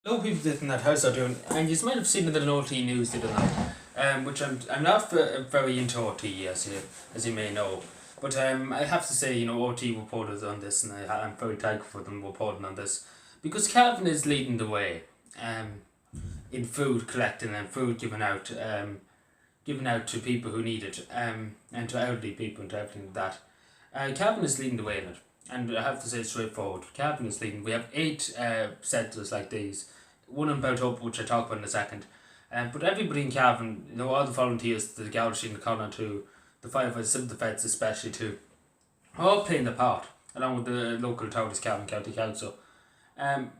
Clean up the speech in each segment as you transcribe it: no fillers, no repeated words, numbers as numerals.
A lot of people in that house are doing, and you might have seen it in the OT news the other night, which I'm not very into OT as you may know, but I have to say, OT reported on this, and I'm very thankful for them reporting on this, because Calvin is leading the way, in food collecting and food given out to people who need it, and to elderly people and to everything like that. Calvin is leading the way in it. And I have to say straightforward, Calvin is leading. We have 8 centres like these. One in Belturbet, which I talk about in a second. But everybody in Calvin, all the volunteers, the Gallery, the Connaught too, the firefighters, some of the vets especially too, are all playing their part, along with the local authorities, Calvin County Council. And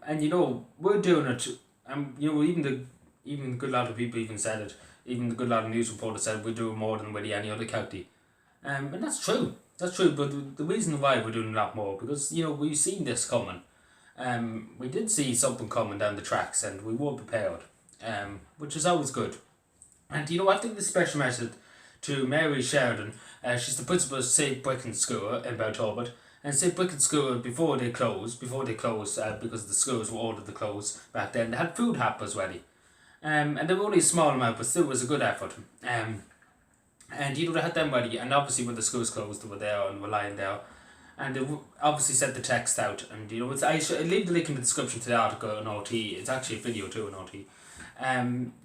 we're doing it. Even a good lot of people even said it. Even a good lot of news reporters said we're doing more than really any other county. And that's true. That's true, but the reason why we're doing a lot more, because, we've seen this coming. We did see something coming down the tracks, and we were prepared, which is always good. And, I think the special message to Mary Sheridan, she's the principal of St. Brecon School in Belturbet, and St. Brecon School, before they closed, because the schools were ordered to close back then, they had food hampers ready. And they were only a small amount, but still was a good effort. And they had them ready, and obviously when the schools closed, they were there and were lying there, and they obviously sent the text out. And I leave the link in the description to the article on OT. It's actually a video too on OT.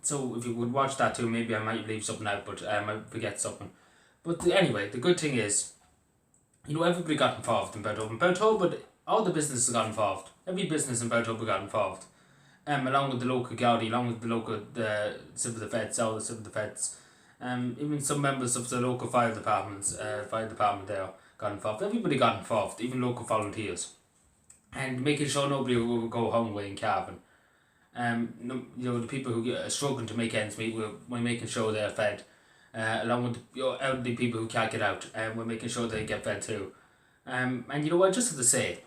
So if you would watch that too, maybe I might leave something out, but I might forget something. But anyway, the good thing is, everybody got involved in Belturbet. In Belturbet, all the businesses got involved. Every business in Belturbet got involved. Along with the local Gardaí, along with the local civil defence, all the civil defence. Even some members of the local fire department there got involved. Everybody got involved, even local volunteers, and making sure nobody will go hungry in Calvin. The people who are struggling to make ends meet, we're making sure they're fed, along with elderly people who can't get out, and we're making sure they get fed too. And I just have to say,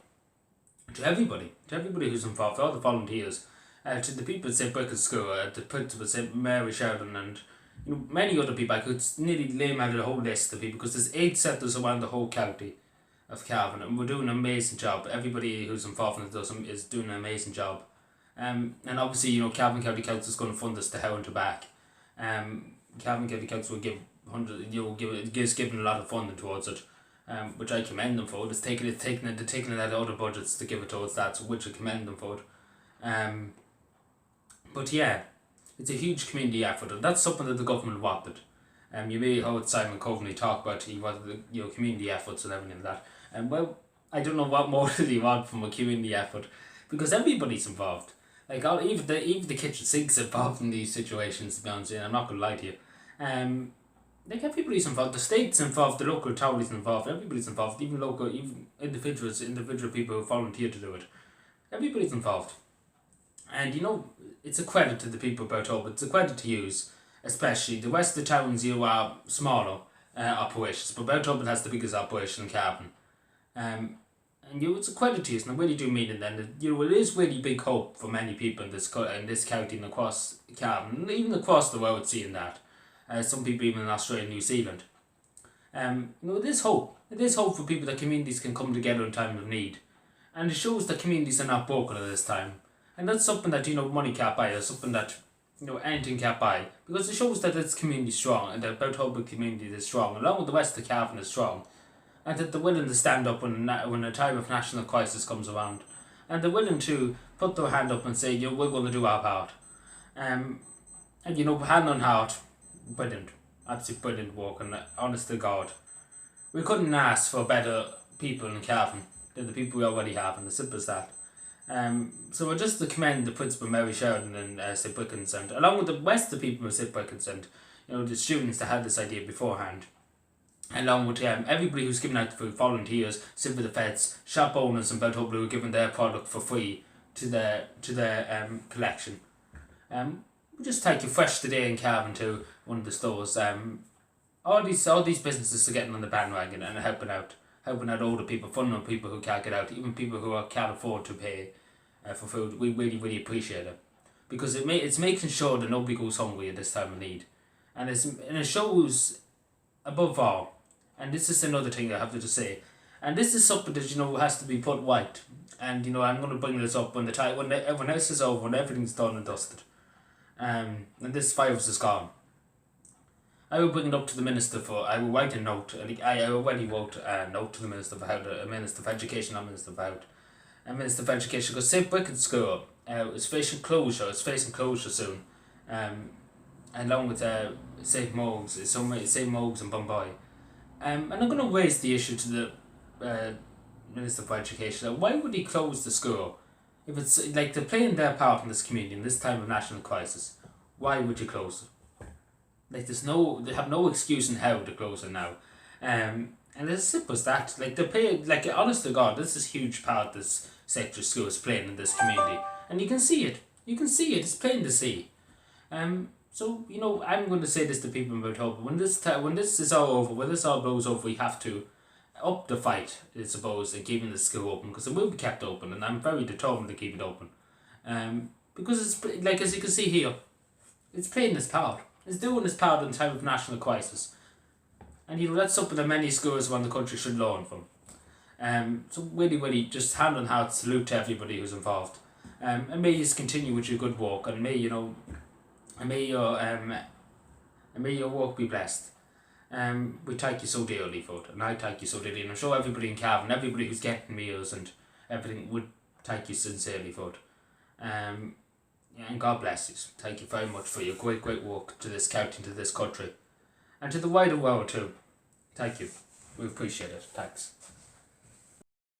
to everybody who's involved, all the volunteers, to the people at St. Brecon School, the principal, St. Mary Sheridan, and many other people. I could nearly name out a whole list of people, because there's 8 centres around the whole county of Calvin, and we're doing an amazing job. Everybody who's involved in it is doing an amazing job. And obviously, Calvin County Council is going to fund us to hell and to back. Calvin County Council will give giving a lot of funding towards it, which I commend them for. They're taking it out of other budgets to give it towards that, which I commend them for. But yeah, it's a huge community effort, and that's something that the government wanted. You may have heard Simon Coveney talk about he wanted community efforts and everything like that. And I don't know what more did he want from a community effort, because everybody's involved. Like even the kitchen sink's involved in these situations. To be honest, I'm not gonna lie to you. Everybody's involved. The state's involved. The local authorities involved. Everybody's involved. Even individual people who volunteer to do it. Everybody's involved. And it's a credit to the people of Belturbet. It's a credit to use, especially the rest of the towns. Are smaller operations, but Belturbet has the biggest operation in Calvin. And it's a credit to you, and I really do mean it. Then it is really big hope for many people in this county and across Calvin, and even across the world, seeing that. Some people even in Australia and New Zealand. It is hope. It is hope for people that communities can come together in time of need, and it shows that communities are not broken at this time. And that's something that money can't buy, or something that anything can't buy, because it shows that it's community strong, and that Belturbet community is strong, along with the rest of Calvin is strong, and that they're willing to stand up when a time of national crisis comes around, and they're willing to put their hand up and say, we're going to do our part. And hand on heart, brilliant, absolutely brilliant work, and honest to God, we couldn't ask for better people in Calvin than the people we already have, and as simple as that. So I just to commend the principal Mary Sheridan and St. Brecon, and along with the rest of the people of St. Brecon, and the students that had this idea beforehand, along with everybody who's given out the food, volunteers, civil defence, shop owners and Belturbet who are giving their product for free to their collection. We just take you fresh today in Calvin to one of the stores. All these businesses are getting on the bandwagon and helping out older people, funding people who can't get out, even people who can't afford to pay for food. We really, really appreciate it, because it's making sure that nobody goes hungry at this time of need, and it shows above all, and this is another thing I have to just say, And this is something that, has to be put right. And, I'm going to bring this up when everyone else is over, when everything's done and dusted. And this virus is gone. I will bring it up to the Minister I will write a note. I already wrote a note to the Minister for how a Minister of Education, not Minister of Health. A Minister of Education, because St. Brickett School is facing closure. It's facing closure soon. Along with St. Mogs, St. Mogs and Bombay. And I'm going to raise the issue to the Minister of Education. Why would he close the school? If it's like they're playing their part in this community in this time of national crisis, why would you close it? Like they have no excuse in how to close it now. And it's as simple as that. Like they play, like honest to God, this is a huge part this sector of school is playing in this community. And you can see it. It's plain to see. So, I'm going to say this to people in Belturbet. When this is all over, when this all blows over, we have to up the fight, I suppose, in keeping the school open, because it will be kept open, and I'm very determined to keep it open. Because it's, like, as you can see here, it's playing its part. It's doing its part in time of national crisis. And, that's something that many schools around the country should learn from. So really, really, just hand on heart salute to everybody who's involved. And may you continue with your good work, and may, and may your work be blessed. We thank you so dearly for it, and I thank you so dearly, and I'm sure everybody in Cavan, everybody who's getting meals and everything would thank you sincerely for it. And God bless you. Thank you very much for your great, great work to this county, to this country, and to the wider world too. Thank you. We appreciate it. Thanks.